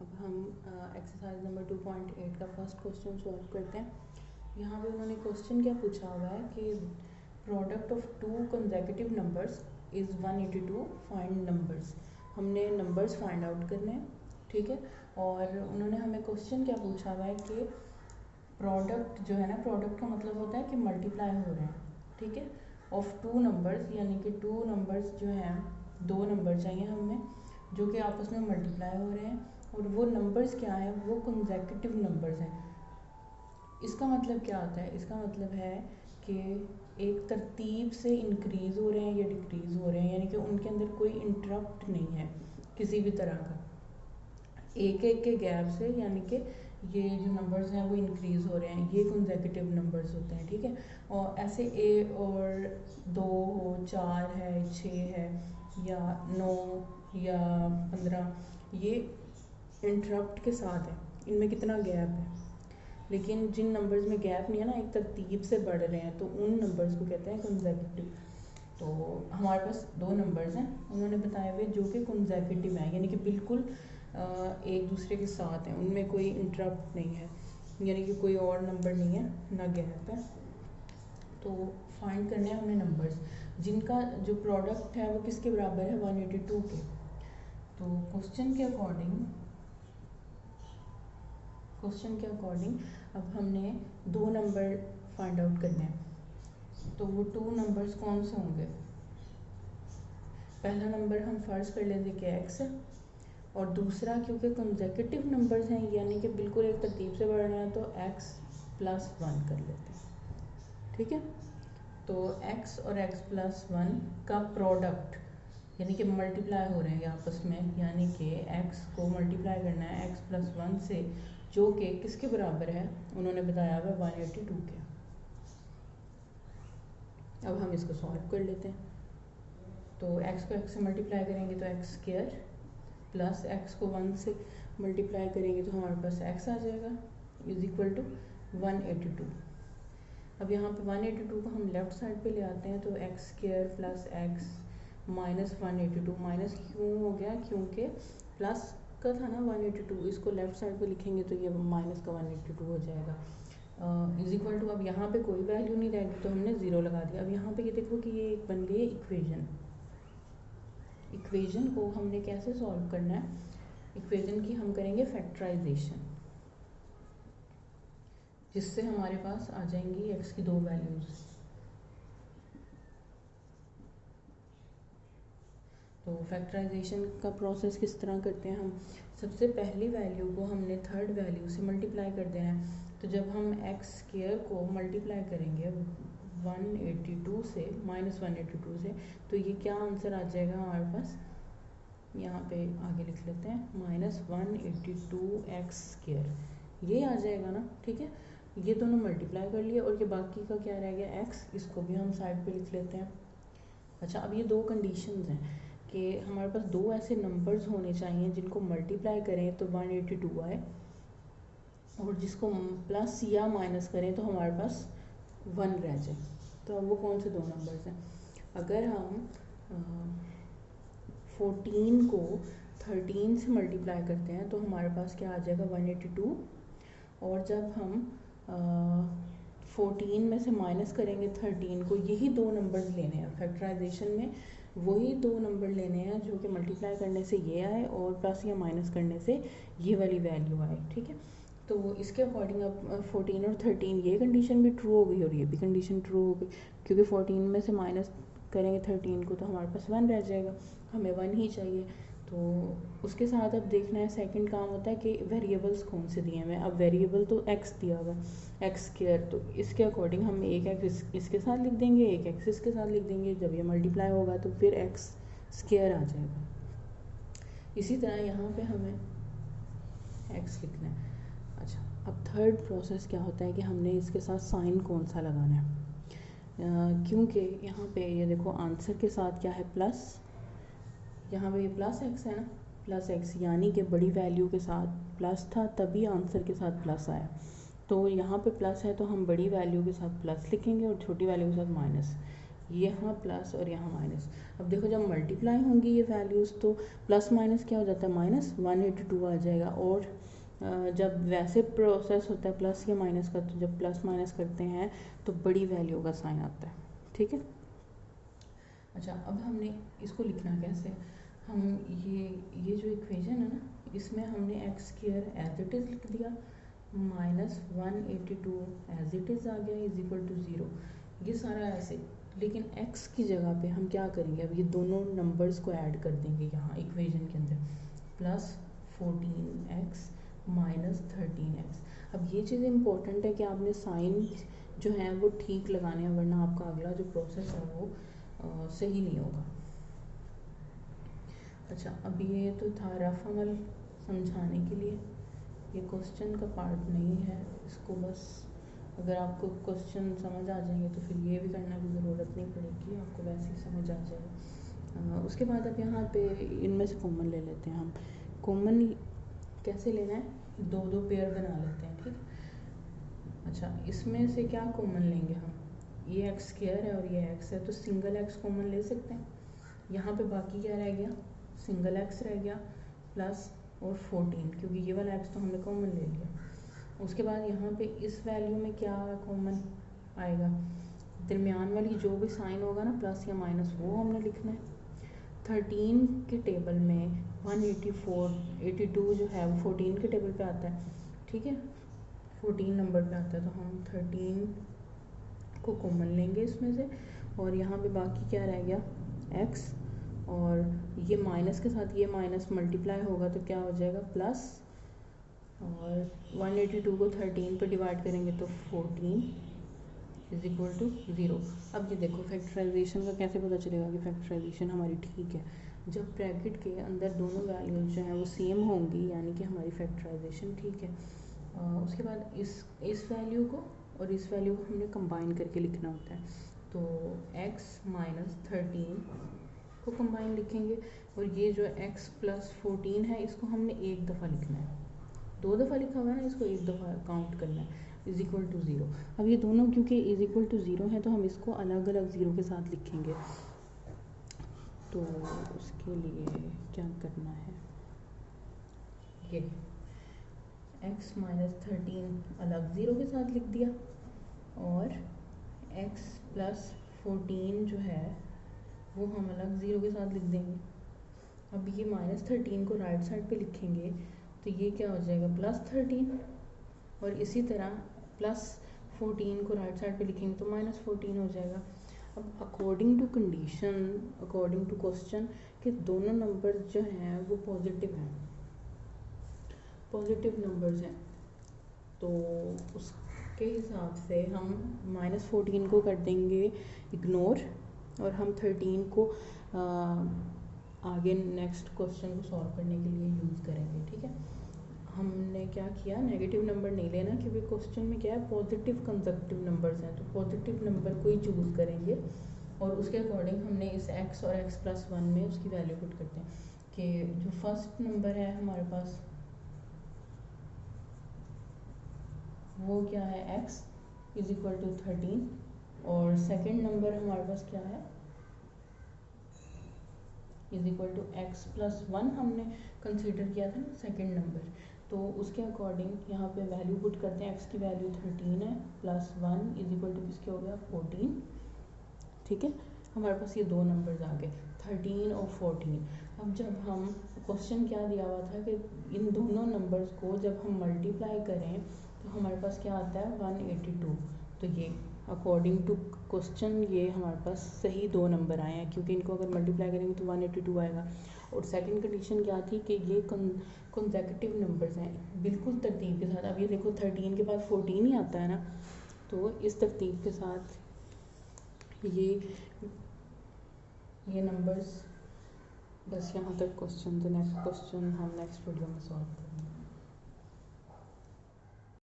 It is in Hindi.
अब हम एक्सरसाइज नंबर 2.8 का फर्स्ट क्वेश्चन सॉल्व करते हैं। यहाँ पे उन्होंने क्वेश्चन क्या पूछा हुआ है कि product of to consecutive numbers is 182, find numbers. हमने नंबर्स फाइंड आउट करने हैं, ठीक है। और उन्होंने हमें क्वेश्चन क्या पूछा हुआ है कि प्रोडक्ट जो है ना, प्रोडक्ट का मतलब होता है कि मल्टीप्लाई हो रहे हैं, ठीक है, ऑफ टू नंबर्स, यानी कि टू नंबर्स जो हैं, दो नंबर चाहिए हमें जो कि आपस में मल्टीप्लाई हो रहे हैं, और वो नंबर्स क्या हैं, वो कंसेक्यूटिव नंबर्स हैं। इसका मतलब क्या होता है? इसका मतलब है कि एक तरतीब से इंक्रीज़ हो रहे हैं या डिक्रीज़ हो रहे हैं, यानी कि उनके अंदर कोई इंटरप्ट नहीं है किसी भी तरह का, एक एक के गैप से, यानी कि ये जो नंबर्स हैं वो इंक्रीज़ हो रहे हैं, ये कंसेक्यूटिव नंबर्स होते हैं, ठीक है। और ऐसे ए और 2 हो, 4 है, 6 है, या 9 या 15, ये इंटरप्ट के साथ है, इनमें कितना गैप है। लेकिन जिन नंबर्स में गैप नहीं है ना, एक तरतीब से बढ़ रहे हैं, तो उन नंबर्स को कहते हैं कंसेक्यूटिव। तो हमारे पास दो नंबर्स हैं, उन्होंने बताए हुए, जो कि कंसेक्यूटिव हैं, यानी कि बिल्कुल एक दूसरे के साथ हैं, उनमें कोई इंटरप्ट नहीं है, यानी कि कोई और नंबर नहीं है, ना गैप है। तो फाइंड करने हैं हमें नंबर्स जिनका जो प्रोडक्ट है वो किसके बराबर है, 182 के। तो क्वेश्चन के अकॉर्डिंग अब हमने दो नंबर फाइंड आउट करने हैं। तो वो टू नंबर्स कौन से होंगे? पहला नंबर हम फर्ज कर लेते कि x है, और दूसरा क्योंकि कंसेक्यूटिव नंबर्स हैं, यानी कि बिल्कुल एक तरतीब से बढ़ रहे हैं, तो x + 1 कर लेते हैं, ठीक है। तो x और x + 1 का प्रोडक्ट, यानी कि मल्टीप्लाई हो रहे हैं आपस में, यानी कि x को मल्टीप्लाई करना है x + 1 से, जो कि किसके बराबर है, उन्होंने बताया हुआ 182 के। अब हम इसको सॉल्व कर लेते हैं। तो x को x से मल्टीप्लाई करेंगे तो x² प्लस x को 1 से मल्टीप्लाई करेंगे तो हमारे पास x आ जाएगा, = 182। अब यहाँ पे 182 को हम लेफ़्ट साइड पे ले आते हैं, तो x² plus x minus 182, minus क्यों हो गया, क्योंकि प्लस का था ना 182, इसको लेफ़्ट साइड पे लिखेंगे तो ये माइनस का 182 हो जाएगा, = अब यहाँ पे कोई वैल्यू नहीं रहेगी तो हमने 0 लगा दिया। अब यहाँ पे ये देखो कि ये एक बन गई इक्वेजन को हमने कैसे सॉल्व करना है, इक्वेजन की हम करेंगे फैक्टराइजेशन, जिससे हमारे पास आ जाएंगी x की दो वैल्यूज़। तो फैक्टराइजेशन का प्रोसेस किस तरह करते हैं हम? सबसे पहली वैल्यू को हमने थर्ड वैल्यू से मल्टीप्लाई कर देना है। तो जब हम x² को मल्टीप्लाई करेंगे 182 से, -182 से, तो ये क्या आंसर आ जाएगा हमारे पास, यहाँ पे आगे लिख लेते हैं, -182x², ये आ जाएगा ना, ठीक है। ये दोनों मल्टीप्लाई कर लिए, और ये बाकी का क्या रह गया, x, इसको भी हम साइड पे लिख लेते हैं। अच्छा, अब ये दो कंडीशंस हैं कि हमारे पास दो ऐसे नंबर्स होने चाहिए जिनको मल्टीप्लाई करें तो 182 आए, और जिसको प्लस या माइनस करें तो हमारे पास 1 रह जाए। तो अब वो कौन से दो नंबर्स हैं? अगर हम 14 को 13 से मल्टीप्लाई करते हैं तो हमारे पास क्या आ जाएगा, 182, और जब हम 14 में से माइनस करेंगे 13 को, यही दो नंबर्स लेने हैं फैक्टराइजेशन में, वही दो नंबर लेने हैं जो कि मल्टीप्लाई करने से ये आए और प्लस या माइनस करने से ये वाली वैल्यू आए, ठीक है। तो इसके अकॉर्डिंग अब 14 और 13, ये कंडीशन भी ट्रू हो गई और ये भी कंडीशन ट्रू हो गई, क्योंकि 14 में से माइनस करेंगे 13 को तो हमारे पास 1 रह जाएगा, हमें 1 ही चाहिए। तो उसके साथ अब देखना है, सेकंड काम होता है कि वेरिएबल्स कौन से दिए हुए हैं। अब वेरिएबल तो x दिया हुआ है, x², तो इसके अकॉर्डिंग हम एक x इसके साथ लिख देंगे, एक x इसके साथ लिख देंगे, जब ये मल्टीप्लाई होगा तो फिर x² आ जाएगा। इसी तरह यहाँ पे हमें x लिखना है। अच्छा, अब थर्ड प्रोसेस क्या होता है कि हमने इसके साथ साइन कौन सा लगाना है, क्योंकि यहाँ पे ये देखो आंसर के साथ क्या है, प्लस, यहाँ पे ये प्लस x है ना, प्लस x, यानी कि बड़ी वैल्यू के साथ प्लस था तभी आंसर के साथ प्लस आया। तो यहाँ पे प्लस है तो हम बड़ी वैल्यू के साथ प्लस लिखेंगे और छोटी वैल्यू के साथ माइनस। ये यहाँ प्लस और यहाँ माइनस। अब देखो जब मल्टीप्लाई होंगी ये वैल्यूज़ तो प्लस माइनस क्या हो जाता है, माइनस 182 आ जाएगा। और जब वैसे प्रोसेस होता है प्लस या माइनस का, तो जब प्लस माइनस करते हैं तो बड़ी वैल्यू का साइन आता है, ठीक है। अच्छा, अब हमने इसको लिखना कैसे, हम ये जो इक्वेशन है ना, इसमें हमने x square as it is लिख दिया, माइनस 182 एज इट इज़ आ गया इज इक्वल टू 0, ये सारा ऐसे। लेकिन x की जगह पे हम क्या करेंगे, अब ये दोनों नंबर्स को ऐड कर देंगे यहाँ इक्वेशन के अंदर, प्लस 14x माइनस 13x। अब ये चीज़ इम्पोर्टेंट है कि आपने साइन जो है वो ठीक लगाने हैं, वरना आपका अगला जो प्रोसेस है वो सही नहीं होगा। अच्छा, अब ये तो था रफ अमल समझाने के लिए, ये क्वेश्चन का पार्ट नहीं है। इसको बस अगर आपको क्वेश्चन समझ आ जाएंगे तो फिर ये भी करने की ज़रूरत नहीं पड़ेगी, आपको वैसे ही समझ आ जाएगा। उसके बाद अब यहाँ पे इनमें से कॉमन ले लेते हैं हम। कॉमन कैसे लेना है, दो दो पेयर बना लेते हैं, ठीक। अच्छा, इसमें से क्या कॉमन लेंगे हम, ये एक्स स्क्वायर है और ये एक्स है, तो सिंगल एक्स कॉमन ले सकते हैं। यहाँ पे बाकी क्या रह गया, सिंगल एक्स रह गया प्लस और 14, क्योंकि ये वाला एक्स तो हमने कॉमन ले लिया। उसके बाद यहाँ पे इस वैल्यू में क्या कॉमन आएगा, दरमियान वाली जो भी साइन होगा ना प्लस या माइनस, वो हमने लिखना है। 13 के टेबल में 182 जो है वो 14 के टेबल पे आता है, ठीक है, 14 नंबर पे आता है, तो हम 13 को कॉमन लेंगे इसमें से। और यहाँ पे बाकी क्या रह गया, x, और ये माइनस के साथ ये माइनस मल्टीप्लाई होगा तो क्या हो जाएगा, प्लस, और 182 को 13 पे डिवाइड करेंगे तो 14 इज इक्वल टू 0। अब ये देखो फैक्टराइजेशन का कैसे पता चलेगा कि फैक्टराइजेशन हमारी ठीक है, जब ब्रैकेट के अंदर दोनों वैल्यूज जो हैं वो सेम होंगी, यानी कि हमारी फैक्टराइजेशन ठीक है। उसके बाद इस वैल्यू को और इस वैल्यू को हमने कंबाइन करके लिखना होता है, तो x माइनस 13 को कंबाइन लिखेंगे, और ये जो x प्लस 14 है इसको हमने एक दफ़ा लिखना है, दो दफ़ा लिखा हुआ है ना, इसको एक दफ़ा काउंट करना है, इज इक्वल टू 0। अब ये दोनों क्योंकि इज इक्वल टू 0 है तो हम इसको अलग अलग 0 के साथ लिखेंगे। तो उसके लिए क्या करना है, ये x माइनस 13 अलग 0 के साथ लिख दिया, और x प्लस 14 जो है वो हम अलग 0 के साथ लिख देंगे। अब ये माइनस 13 को राइट साइड पे लिखेंगे तो ये क्या हो जाएगा, प्लस 13, और इसी तरह प्लस 14 को राइट साइड पे लिखेंगे तो माइनस 14 हो जाएगा। अब according to condition, according to question, कि दोनों नंबर जो हैं वो पॉजिटिव हैं, पॉजिटिव नंबर्स हैं, तो उसके हिसाब से हम माइनस 14 को कर देंगे इग्नोर, और हम 13 को आगे नेक्स्ट क्वेश्चन को सॉल्व करने के लिए यूज़ करेंगे, ठीक है। हमने क्या किया, नेगेटिव नंबर नहीं लेना, क्योंकि क्वेश्चन में क्या है, पॉजिटिव कंसेप्टिव नंबर्स हैं, तो पॉजिटिव नंबर को ही चूज़ करेंगे, और उसके अकॉर्डिंग हमने इस x और x प्लस 1 में उसकी वैल्यू पुट करते हैं, कि जो फर्स्ट नंबर है हमारे पास वो क्या है, x इज इक्वल टू 13, और सेकेंड नंबर हमारे पास क्या है, is equal to x plus 1 हमने कंसीडर किया था ना सेकेंड नंबर, तो उसके अकॉर्डिंग यहाँ पे वैल्यू पुट करते हैं। x की वैल्यू 13 है, प्लस 1 इज इक्वल टू किसके हो गया, 14, ठीक है। हमारे पास ये दो नंबर्स आ गए, 13 और 14। अब जब हम, क्वेश्चन क्या दिया हुआ था कि इन दोनों नंबर्स को जब हम मल्टीप्लाई करें तो हमारे पास क्या आता है, 182, तो ये अकॉर्डिंग टू क्वेश्चन ये हमारे पास सही दो नंबर आए हैं, क्योंकि इनको अगर मल्टीप्लाई करेंगे तो 182 आएगा। और सेकंड कंडीशन क्या थी कि ये कंसेक्यूटिव नंबर्स हैं, बिल्कुल तरतीब के साथ। अब ये देखो 13 के बाद 14 ही आता है ना, तो इस तरतीब के साथ ये नंबर्स। बस यहाँ तक क्वेश्चन, तो नेक्स्ट क्वेश्चन हम नेक्स्ट वीडियो में सॉल्व करेंगे।